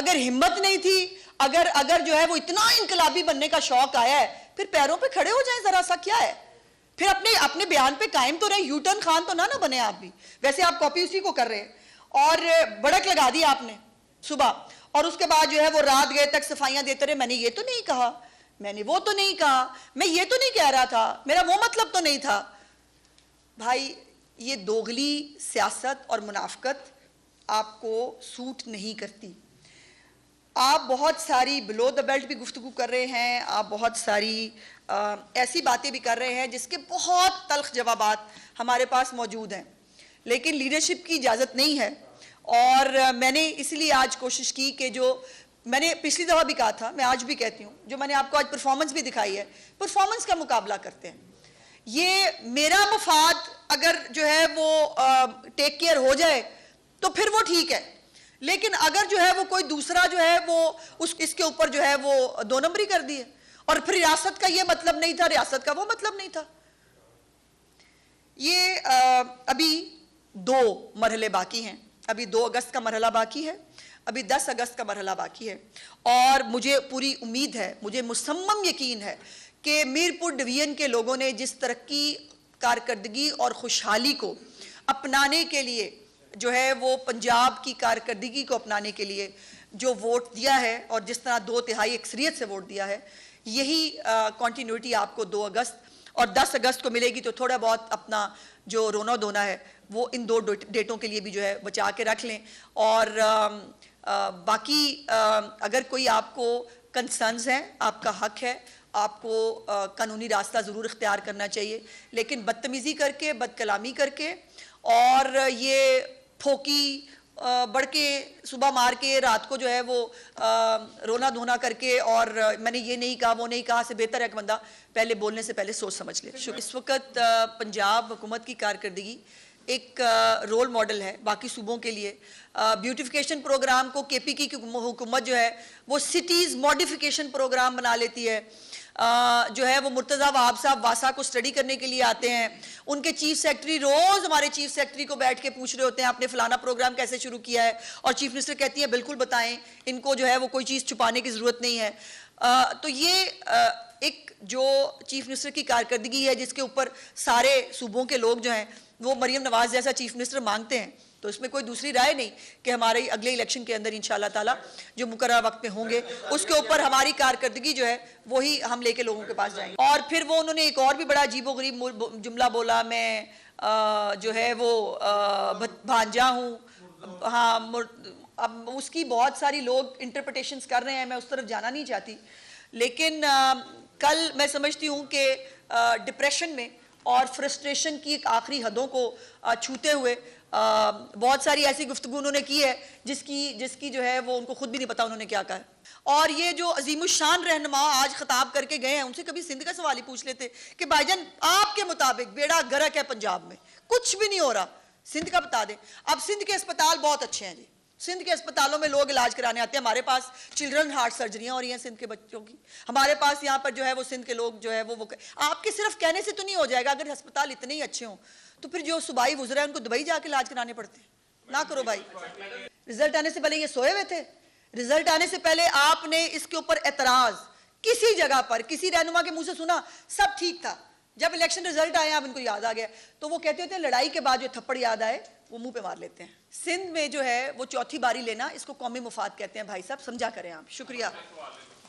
अगर हिम्मत नहीं थी, अगर अगर जो है वो इतना इनकलाबी बनने का शौक आया है, फिर पैरों पे खड़े हो जाएं जरा सा, क्या है? फिर अपने अपने बयान पे कायम तो रहे, यूटर्न खान तो ना बने आप भी। वैसे आप कॉपी उसी को कर रहे हैं और बड़क लगा दी आपने सुबह, और उसके बाद जो है वो रात गए तक सफाइयां देते रहे। मैंने ये तो नहीं कहा, मैंने वो तो नहीं कहा, मैं ये तो नहीं कह रहा था, मेरा वो मतलब तो नहीं था। भाई ये दोगली सियासत और मुनाफकत आपको सूट नहीं करती। आप बहुत सारी बिलो द बेल्ट भी गुफ्तगू कर रहे हैं, आप बहुत सारी ऐसी बातें भी कर रहे हैं जिसके बहुत तल्ख जवाबात हमारे पास मौजूद हैं, लेकिन लीडरशिप की इजाज़त नहीं है। और मैंने इसलिए आज कोशिश की कि जो मैंने पिछली दफ़ा भी कहा था, मैं आज भी कहती हूँ, जो मैंने आपको आज परफॉर्मेंस भी दिखाई है, परफॉर्मेंस का मुकाबला करते हैं। ये मेरा मफाद अगर जो है वो टेक केयर हो जाए तो फिर वो ठीक है, लेकिन अगर जो है वो कोई दूसरा जो है वो इसके ऊपर जो है वो दो नंबरी कर दी है, और फिर रियासत का ये मतलब नहीं था, रियासत का वो मतलब नहीं था। ये अभी 2 मरहले बाकी हैं, अभी 2 अगस्त का मरहला बाकी है, अभी 10 अगस्त का मरहला बाकी है, और मुझे पूरी उम्मीद है, मुझे मुसम्मम यकीन है कि मीरपुर डिवीजन के लोगों ने जिस तरक्की, कारकर्दगी और खुशहाली को अपनाने के लिए जो है वो पंजाब की कारकर्दगी को अपनाने के लिए जो वोट दिया है, और जिस तरह 2/3 अक्सरियत से वोट दिया है, यही कॉन्टीन्यूटी आपको 2 अगस्त और 10 अगस्त को मिलेगी। तो थोड़ा बहुत अपना जो रोना धोना है वो इन 2 डेटों के लिए भी जो है बचा के रख लें। और बाकी अगर कोई आपको कंसर्न्स हैं, आपका हक है, आपको कानूनी रास्ता ज़रूर इख्तियार करना चाहिए, लेकिन बदतमीज़ी करके, बदकलामी करके और ये फोकी बढ़ के सुबह मार के रात को जो है वो रोना धोना करके और मैंने ये नहीं कहा वो नहीं कहा से बेहतर है कि बंदा पहले बोलने से पहले सोच समझ ले। इस वक्त पंजाब हुकूमत की कारकर्दगी एक रोल मॉडल है बाकी सूबों के लिए। ब्यूटिफिकेशन प्रोग्राम को केपी की हुकूमत जो है वो सिटीज़ मॉडिफिकेशन प्रोग्राम बना लेती है। जो है वो मुर्तज़ा वहाब साहब वासा को स्टडी करने के लिए आते हैं, उनके चीफ सेक्रेटरी रोज़ हमारे चीफ सेक्रेटरी को बैठ के पूछ रहे होते हैं आपने फलाना प्रोग्राम कैसे शुरू किया है, और चीफ मिनिस्टर कहती है बिल्कुल बताएं, इनको जो है वो कोई चीज़ छुपाने की ज़रूरत नहीं है। तो ये एक जो चीफ मिनिस्टर की कारकर्दगी है जिसके ऊपर सारे सूबों के लोग जो हैं वो मरीम नवाज़ जैसा चीफ मिनिस्टर मांगते हैं, तो इसमें कोई दूसरी राय नहीं कि हमारे अगले इलेक्शन के अंदर इंशाअल्लाह ताला जो मुकर्रर वक्त में होंगे उसके ऊपर हमारी कारकर्दगी जो है वही हम लेके लोगों के पास जाएंगे। और फिर वो उन्होंने एक और भी बड़ा अजीबोगरीब जुमला बोला, मैं जो है वो भांजा हूँ। हाँ, अब उसकी बहुत सारी लोग इंटरप्रिटेशंस कर रहे हैं, मैं उस तरफ जाना नहीं चाहती, लेकिन कल मैं समझती हूँ कि डिप्रेशन में और फ्रस्ट्रेशन की एक आखिरी हदों को छूते हुए बहुत सारी ऐसी गुफ्तगू उन्होंने की है जिसकी जो है वो उनको खुद भी नहीं पता उन्होंने क्या कहा है। और ये जो अजीमुशान रहनुमा आज खिताब करके गए हैं, उनसे कभी सिंध का सवाल ही पूछ लेते कि भाईजान आपके मुताबिक बेड़ा गर्क है पंजाब में, कुछ भी नहीं हो रहा, सिंध का बता दें। अब सिंध के अस्पताल बहुत अच्छे हैं जी, सिंध के अस्पतालों में लोग इलाज कराने आते हैं, हमारे पास चिल्ड्रन हार्ट सर्जरियां हो रही हैं सिंध के बच्चों की, हमारे पास यहाँ पर जो है वो सिंध के लोग जो है वो आपके सिर्फ कहने से तो नहीं हो जाएगा। अगर अस्पताल इतने ही अच्छे हों तो फिर जो सूबाई वुज़रा है उनको दुबई जाके इलाज कराने पड़ते हैं, ना करो भाई। रिजल्ट आने से पहले ये सोए हुए थे, रिजल्ट आने से पहले आपने इसके ऊपर एतराज किसी जगह पर किसी रहनुमा के मुंह से सुना? सब ठीक था, जब इलेक्शन रिजल्ट आए अब इनको याद आ गया, तो वो कहते होते हैं लड़ाई के बाद जो थप्पड़ याद आए वो मुंह पे मार लेते हैं। सिंध में जो है वो चौथी बारी लेना, इसको कौमी मुफाद कहते हैं भाई साहब, समझा करें आप। शुक्रिया।